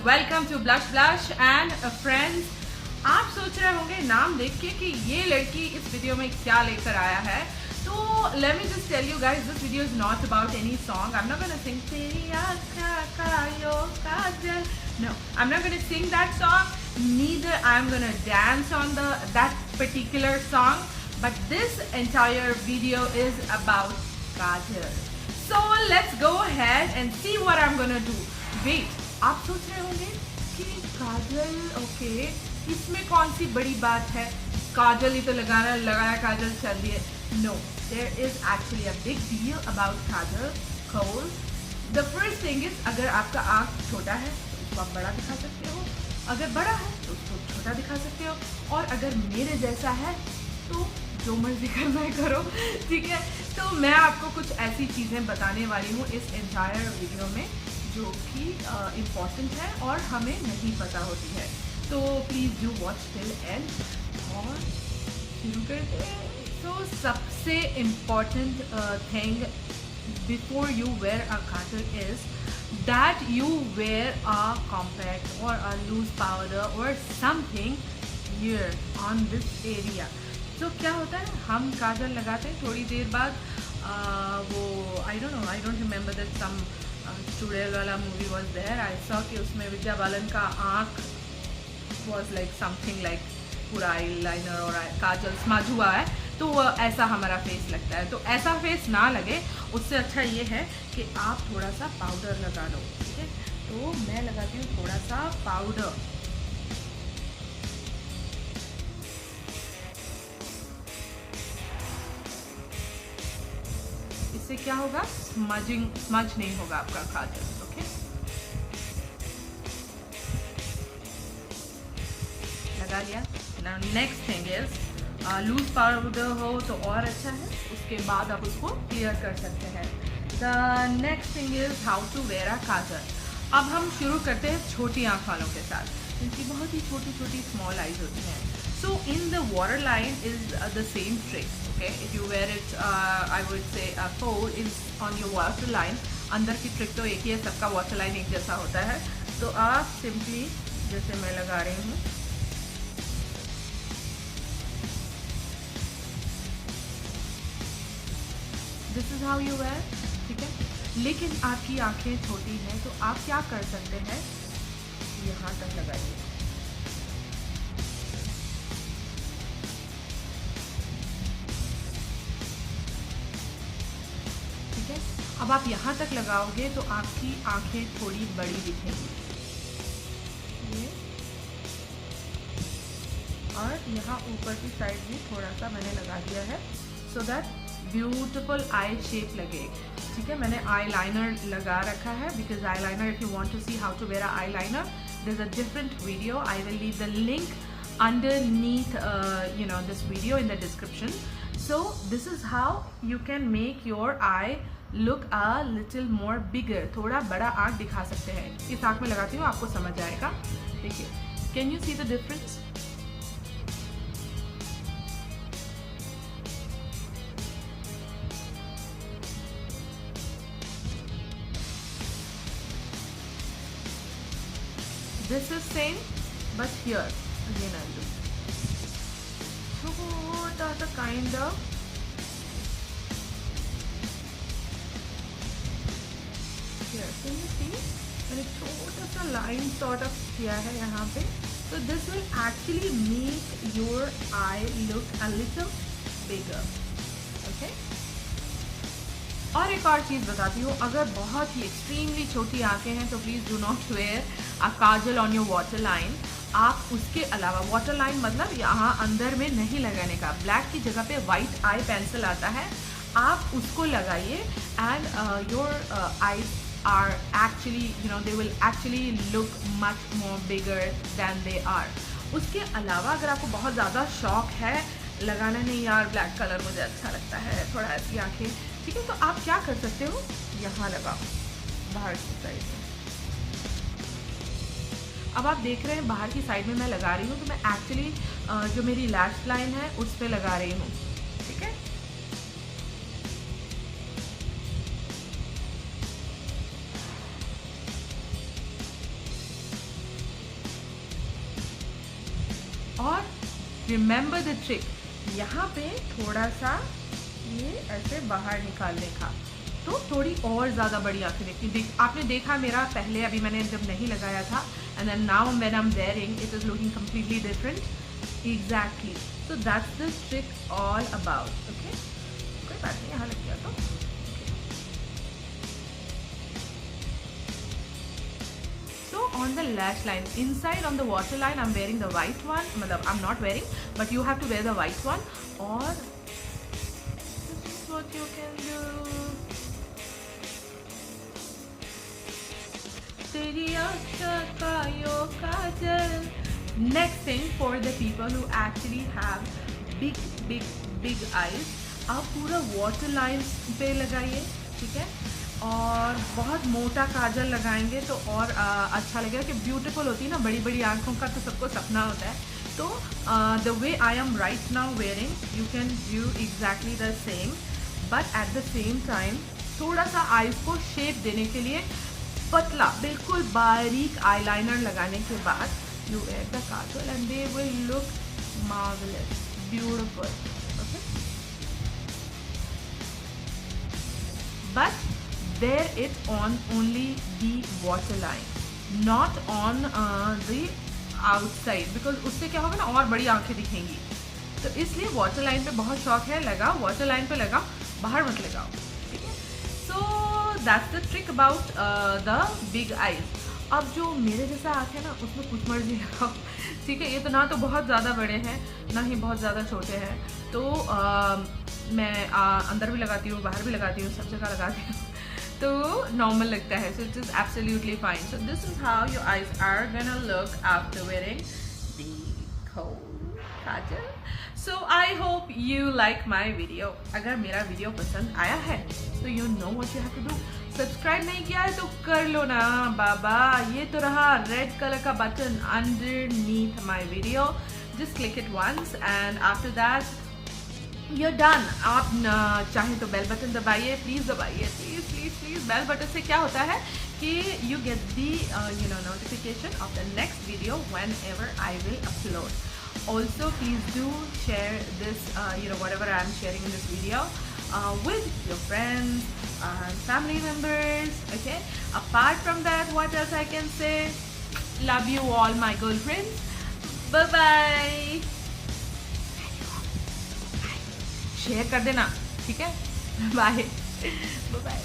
Welcome to blush blush and friends. आप सोच रहे होंगे नाम देख के कि ये लड़की इस वीडियो में क्या लेकर आया है। तो let me just tell you guys, this video is not about any song. I'm not gonna sing तेरी आँखों का यो काजल. No, I'm not gonna sing that song. Neither I'm gonna dance on that particular song. But this entire video is about kajal. So let's go ahead and see what I'm gonna do. Wait, आप सोच रहे होंगे कि काजल okay इसमें कौन सी बड़ी बात है, काजल ही तो लगाया काजल चल दिए। No, there is actually a big deal about kajal. Cause the first thing is, अगर आपका आँख छोटा है तो उसको आप बड़ा दिखा सकते हो, अगर बड़ा है तो उसको छोटा दिखा सकते हो, और अगर मेरे जैसा है तो जो मर्जी करना है करो, ठीक है। तो मैं आपको कुछ ऐसी चीज़ें बताने वाली हूँ इस एंटायर वीडियो में जो कि इम्पॉर्टेंट है और हमें नहीं पता होती है। तो please do watch till end और शुरू करते हैं। तो सबसे important thing before you wear a kajal is that you wear a compact और अ लूज पाउडर और something here on this area. तो क्या होता है, हम काजल लगाते हैं, थोड़ी देर बाद वो I don't remember that some चुड़ैल वाला movie was there. I saw कि उसमें विद्या बालन का आँख वॉज लाइक समथिंग लाइक पूरा आई लाइनर और काजल स्मज हुआ है, तो ऐसा हमारा फेस लगता है। तो ऐसा फेस ना लगे, उससे अच्छा ये है कि आप थोड़ा सा पाउडर लगा लो, ठीक है। तो मैं लगाती हूँ थोड़ा सा पाउडर। इससे क्या होगा, स्मज नहीं होगा आपका काजल, ओके। लगा लिया। Now next thing is loose powder हो तो और अच्छा है, उसके बाद आप उसको क्लियर कर सकते हैं। The next thing is how to wear a kajal. अब हम शुरू करते हैं छोटी आँख वालों के साथ, जिनकी बहुत ही छोटी छोटी स्मॉल आईज होती हैं। So in the waterline is the same trick, okay? If you wear it, I would say a fold is on your waterline. अंदर की ट्रिक तो एक ही है, सबका waterline एक जैसा होता है। तो आप simply जैसे मैं लगा रही हूँ, this is how you wear, ठीक है। लेकिन आपकी आँखें छोटी हैं तो आप क्या कर सकते हैं, यहाँ तक लगाइए, अब आप यहाँ तक लगाओगे तो आपकी आंखें थोड़ी बड़ी दिखेंगी, ये और यहाँ ऊपर की साइड भी थोड़ा सा मैंने लगा दिया है so that beautiful eye shape लगे, ठीक है। मैंने आई लाइनर लगा रखा है, because eye liner if you want to see how to wear eye liner there is a different video, I will leave the link underneath this video in the description. So this is how you can make your eye look a little more bigger. थोड़ा बड़ा आँख दिखा सकते हैं। इस आँख में लगाती हूँ, आपको समझ आएगा, देखिए। Can you see the difference? This is same, but here again I'll do छोटा सा kind of here. Can you see? मैंने छोटा सा लाइन sort of किया है यहाँ पे, so this will actually make your eye look a little bigger, okay? और एक और चीज़ बताती हूँ, अगर बहुत ही एक्सट्रीमली छोटी आँखें हैं तो please do not wear a kajal on your water line. आप उसके अलावा, वाटर लाइन मतलब यहाँ अंदर में नहीं लगाने का, ब्लैक की जगह पे वाइट आई पेंसिल आता है, आप उसको लगाइए and your eyes are actually they will actually look much more bigger than they are. उसके अलावा अगर आपको बहुत ज़्यादा शौक है लगाना, नहीं यार ब्लैक कलर मुझे अच्छा लगता है, थोड़ा ऐसी आँखें, ठीक है, तो आप क्या कर सकते हो, यहाँ लगाओ बाहर की साइड में। अब आप देख रहे हैं बाहर की साइड में मैं लगा रही हूँ, तो मैं एक्चुअली जो मेरी लैश लाइन है उस पर लगा रही हूँ, ठीक है। और रिमेंबर द ट्रिक, यहाँ पे थोड़ा सा ये ऐसे बाहर निकालने का, तो थोड़ी और ज़्यादा बड़ी आंखें देखती। आपने देखा मेरा पहले, अभी मैंने जब नहीं लगाया था, and then now when I am wearing it is looking completely different. Exactly, so that's the trick all about. Okay, कोई बात नहीं, यहाँ लग गया तो on the lash line, inside on the water line I'm wearing the white one, matlab I'm not wearing, but you have to wear the white one. Or this is what you can do. Teri aankh ka yo kajal. Next thing, for the people who actually have big eyes, आप पूरा water line पे लगाइए, ठीक है, और बहुत मोटा काजल लगाएंगे तो और अच्छा लगेगा कि ब्यूटीफुल होती है ना, बड़ी बड़ी आंखों का तो सबको सपना होता है। तो the way I am right now wearing, you can do exactly the same, but at the same time थोड़ा सा आईज को शेप देने के लिए पतला, बिल्कुल बारीक आईलाइनर लगाने के बाद you wear the kajal and they will look marvellous, beautiful. Okay, but wear it on only the waterline, not on the outside, because उससे क्या होगा ना, और बड़ी आंखें दिखेंगी। तो इसलिए waterline पे बहुत शौक है, लगाओ waterline पे लगाओ, बाहर मत लगाओ, ठीक है। So that's the trick about the big eyes। अब जो मेरे जैसा आँख है ना, उसमें कुछ मर्जी लगाओ, ठीक है। ये तो ना तो बहुत ज़्यादा बड़े हैं, ना ही बहुत ज़्यादा छोटे हैं, तो मैं अंदर भी लगाती हूँ, बाहर भी लगाती हूँ, सब जगह लगाती हूँ, तो नॉर्मल लगता है। So it is absolutely fine. So this is how your eyes are gonna look after wearing the kajal. So I hope you like my video. अगर मेरा वीडियो पसंद आया है तो you know what you have to do. Subscribe नहीं किया है तो कर लो ना बाबा, ये तो रहा रेड कलर का button underneath my video, just click it once and after that you're done। आप चाहे तो बेल बटन दबाइए, प्लीज़ दबाइए, please please please. Bell button से क्या होता है कि you get the notification of the next video whenever I will upload। Also please do share this whatever I'm sharing in this video with your friends and family members, okay। Apart from that, what else I can say? Love you all my girlfriends, bye bye। Share कर देना, ठीक है, bye bye.